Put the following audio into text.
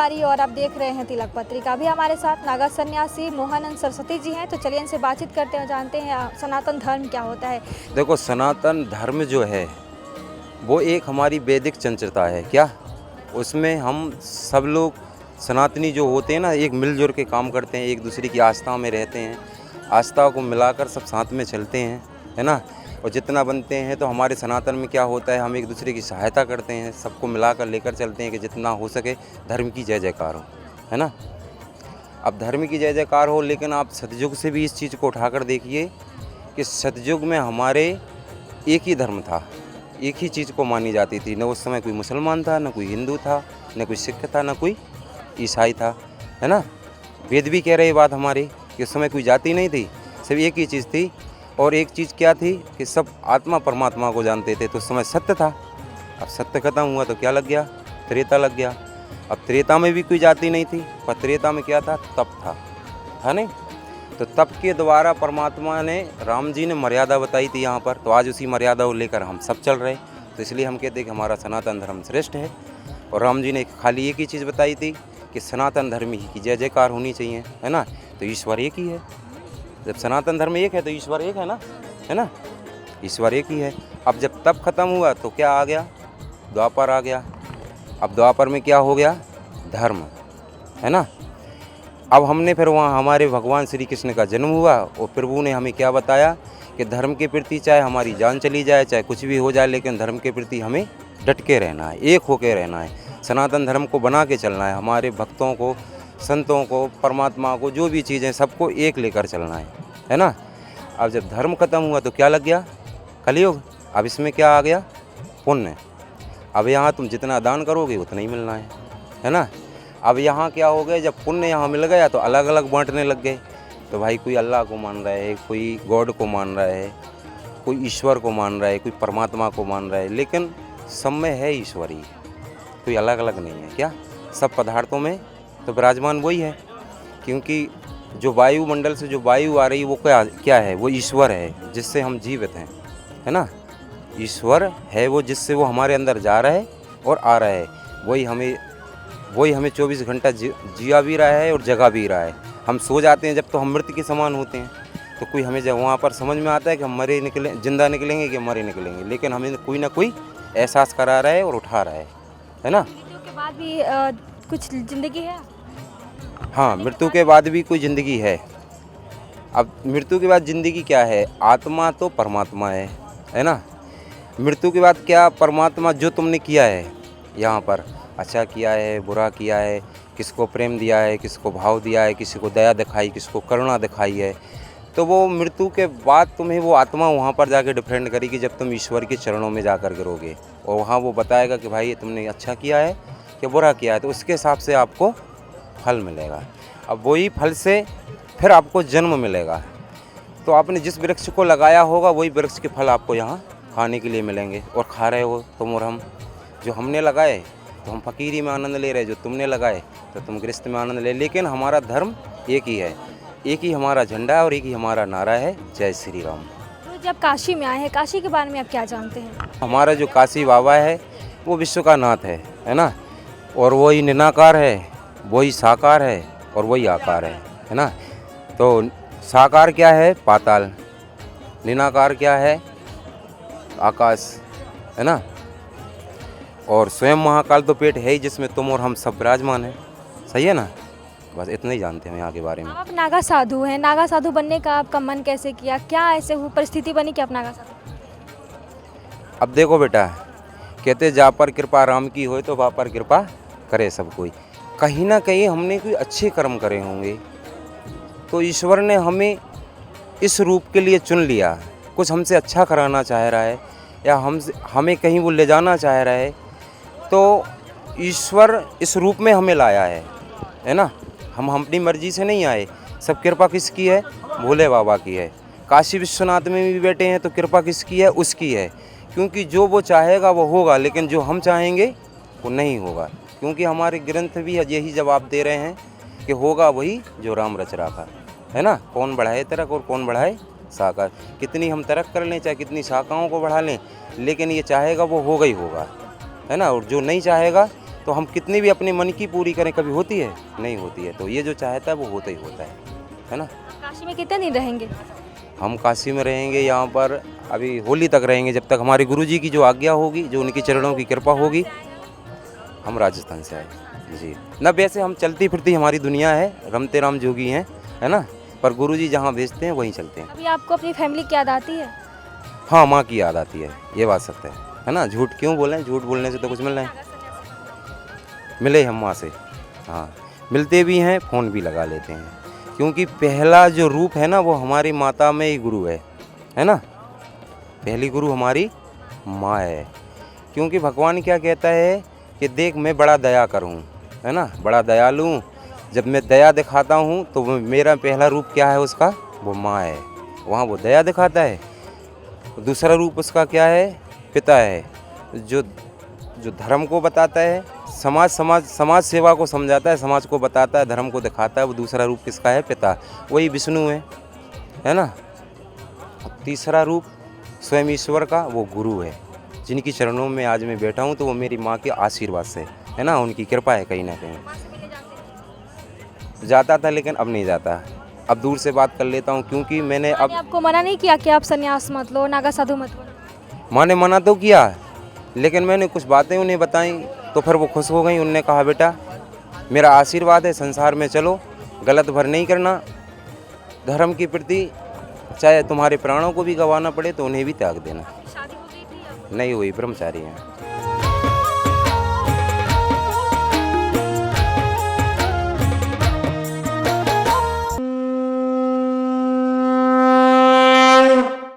तिवारी और आप देख रहे हैं तिलक पत्रिका। अभी हमारे साथ नागा सन्यासी मोहनानंद सरस्वती जी हैं, तो चलिए इनसे बातचीत करते हैं, जानते हैं सनातन धर्म क्या होता है। देखो, सनातन धर्म जो है वो एक हमारी वैदिक चंचलता है। क्या उसमें हम सब लोग सनातनी जो होते हैं ना, एक मिलजुल के काम करते हैं, एक दूसरे की आस्था में रहते हैं, आस्था को मिलाकर सब साथ में चलते हैं, है ना। और जितना बनते हैं तो हमारे सनातन में क्या होता है, हम एक दूसरे की सहायता करते हैं, सबको मिलाकर लेकर चलते हैं कि जितना हो सके धर्म की जय जयकार हो, है ना। अब धर्म की जय जयकार हो, लेकिन आप सतयुग से भी इस चीज़ को उठाकर देखिए कि सतयुग में हमारे एक ही धर्म था, एक ही चीज़ को मानी जाती थी। न उस समय कोई मुसलमान था, न कोई हिंदू था, न कोई सिख था, न कोई ईसाई था, है ना। वेद भी कह रहे बात हमारी कि उस समय कोई जाति नहीं थी, सब एक ही चीज़ थी। और एक चीज़ क्या थी कि सब आत्मा परमात्मा को जानते थे, तो उस समय सत्य था। अब सत्य खत्म हुआ तो क्या लग गया, त्रेता लग गया। अब त्रेता में भी कोई जाति नहीं थी, पर त्रेता में क्या था, तप था नहीं। तो तप के द्वारा परमात्मा ने, राम जी ने मर्यादा बताई थी यहाँ पर, तो आज उसी मर्यादा को लेकर हम सब चल रहे। तो इसलिए हम कहते हैं कि हमारा सनातन धर्म श्रेष्ठ है। और राम जी ने खाली एक ही चीज़ बताई थी कि सनातन धर्म ही की जय जयकार होनी चाहिए, है ना। तो ईश्वर एक ही है। जब सनातन धर्म एक है तो ईश्वर एक है ना, ईश्वर एक ही है। अब जब तप खत्म हुआ तो क्या आ गया, द्वापर आ गया। अब द्वापर में क्या हो गया, धर्म, है ना। अब हमने फिर वहाँ हमारे भगवान श्री कृष्ण का जन्म हुआ और प्रभु ने हमें क्या बताया कि धर्म के प्रति चाहे हमारी जान चली जाए, चाहे कुछ भी हो जाए, लेकिन धर्म के प्रति हमें डट के रहना है, एक होके रहना है, सनातन धर्म को बना के चलना है। हमारे भक्तों को, संतों को, परमात्मा को, जो भी चीज़ें सबको एक लेकर चलना है ना। अब जब धर्म खत्म हुआ तो क्या लग गया, कलयुग। अब इसमें क्या आ गया, पुण्य। अब यहाँ तुम जितना दान करोगे उतना ही मिलना है ना। अब यहाँ क्या हो गया, जब पुण्य यहाँ मिल गया तो अलग अलग बांटने लग गए। तो भाई कोई अल्लाह को मान रहा है, कोई गॉड को मान रहा है, कोई ईश्वर को मान रहा है, कोई परमात्मा को मान रहा है, लेकिन सब में है ईश्वर ही, कोई अलग अलग नहीं है। क्या सब पदार्थों में तो विराजमान वही है, क्योंकि जो वायुमंडल से जो वायु आ रही है वो क्या है, वो ईश्वर है जिससे हम जीवित हैं, है ना। ईश्वर है वो जिससे वो हमारे अंदर जा रहा है और आ रहा है। वही हमें 24 घंटा जिया भी रहा है और जगा भी रहा है। हम सो जाते हैं जब तो हम मृत्यु के समान होते हैं, तो कोई हमें जब वहाँ पर समझ में आता है कि हम जिंदा निकलेंगे कि मरे निकलेंगे, लेकिन हमें कोई ना कोई एहसास करा रहा है और उठा रहा है ना। मृत्यु के बाद भी कुछ जिंदगी है। हाँ, मृत्यु के बाद भी कोई ज़िंदगी है। अब मृत्यु के बाद ज़िंदगी क्या है, आत्मा तो परमात्मा है ना। मृत्यु के बाद क्या, परमात्मा जो तुमने किया है यहाँ पर, अच्छा किया है, बुरा किया है, किसको प्रेम दिया है, किसको भाव दिया है, किसी को दया दिखाई, किसको करुणा दिखाई है, तो वो मृत्यु के बाद तुम्हें वो आत्मा वहाँ पर जाकर डिफरेंट करेगी जब तुम ईश्वर के चरणों में जाकर गिरोगे। और वहाँ वो बताएगा कि भाई तुमने अच्छा किया है कि बुरा किया है, तो उसके हिसाब से आपको फल मिलेगा। अब वही फल से फिर आपको जन्म मिलेगा। तो आपने जिस वृक्ष को लगाया होगा वही वृक्ष के फल आपको यहाँ खाने के लिए मिलेंगे, और खा रहे हो तुम और हम। जो हमने लगाए तो हम फकीरी में आनंद ले रहे, जो तुमने लगाए तो तुम गृहस्थ में आनंद ले। लेकिन हमारा धर्म एक ही है, एक ही हमारा झंडा है और एक ही हमारा नारा है, जय श्री राम। तो जब काशी में आए हैं, काशी के बारे में आप क्या जानते हैं। हमारा जो काशी बाबा है वो विश्व का नाथ है ना। और वही निराकार है, वही साकार है और वही आकार है ना। तो साकार क्या है, पाताल, निराकार क्या है, आकाश, है ना। और स्वयं महाकाल तो पेट है ही जिसमें तुम और हम सब विराजमान हैं, सही है ना। बस इतना ही जानते हैं यहाँ के बारे में। आप नागा साधु हैं, नागा साधु बनने का आपका मन कैसे किया, क्या ऐसे हुई परिस्थिति बनी कि आप नागा साधु। अब देखो बेटा, कहते जा पर कृपा राम की हो तो वहाँ पर कृपा करे सब कोई। कहीं ना कहीं हमने कोई अच्छे कर्म करे होंगे तो ईश्वर ने हमें इस रूप के लिए चुन लिया। कुछ हमसे अच्छा कराना चाह रहा है या हमें कहीं वो ले जाना चाह रहा है, तो ईश्वर इस रूप में हमें लाया है ना। हम अपनी मर्जी से नहीं आए, सब कृपा किसकी है, भोले बाबा की है। काशी विश्वनाथ में भी बैठे हैं तो कृपा किसकी है, उसकी है। क्योंकि जो वो चाहेगा वो होगा, लेकिन जो हम चाहेंगे वो नहीं होगा। क्योंकि हमारे ग्रंथ भी यही जवाब दे रहे हैं कि होगा वही जो राम रच रखा है ना। कौन बढ़ाए तरक और कौन बढ़ाए साकार। कितनी हम तरक कर लें, चाहे कितनी शाखाओं को बढ़ा लें, लेकिन ये चाहेगा वो होगा ही होगा, है ना। और जो नहीं चाहेगा तो हम कितनी भी अपने मन की पूरी करें, कभी होती है? नहीं होती है। तो ये जो चाहता है वो होता ही होता है ना। काशी में कितने दिन रहेंगे? हम काशी में रहेंगे यहाँ पर अभी होली तक रहेंगे, जब तक हमारे गुरुजी की जो आज्ञा होगी, जो उनकी चरणों की कृपा होगी। हम राजस्थान से आए जी ना। वैसे हम चलती फिरती हमारी दुनिया है, रमते राम जोगी हैं, है ना। पर गुरुजी जहाँ भेजते हैं वहीं चलते हैं। अभी आपको अपनी फैमिली की याद आती है? हाँ, माँ की याद आती है, ये बात सत्य है ना। झूठ क्यों बोलें, झूठ बोलने से तो कुछ मिल रहा है। मिले हम माँ से, हाँ मिलते भी हैं, फ़ोन भी लगा लेते हैं, क्योंकि पहला जो रूप है ना वो हमारी माता में ही गुरु है ना। पहली गुरु हमारी माँ है, क्योंकि भगवान क्या कहता है कि देख मैं बड़ा दया करूँ, है ना, बड़ा दयालु हूँ। जब मैं दया दिखाता हूँ तो मेरा पहला रूप क्या है उसका, वो माँ है, वहाँ वो दया दिखाता है। दूसरा रूप उसका क्या है, पिता है, जो धर्म को बताता है, समाज सेवा को समझाता है, समाज को बताता है, धर्म को दिखाता है। वो दूसरा रूप किसका है, पिता, वही विष्णु है ना। तीसरा रूप स्वयं ईश्वर का, वो गुरु है, जिनकी चरणों में आज मैं बैठा हूँ। तो वो मेरी माँ के आशीर्वाद से है ना, उनकी कृपा है कहीं ना कहीं। जाता था लेकिन अब नहीं जाता, अब दूर से बात कर लेता हूँ, क्योंकि मैंने अब आपको मना नहीं किया कि आप सन्यास मत लो, नागा साधु मत बनो? माँ ने मना तो किया, लेकिन मैंने कुछ बातें उन्हें बताई तो फिर वो खुश हो गई। उनने कहा बेटा मेरा आशीर्वाद है, संसार में चलो, गलत भर नहीं करना, धर्म के प्रति चाहे तुम्हारे प्राणों को भी गंवाना पड़े तो उन्हें भी त्याग देना। शादी हो गई थी? नहीं हुई, ब्रह्मचारी हैं।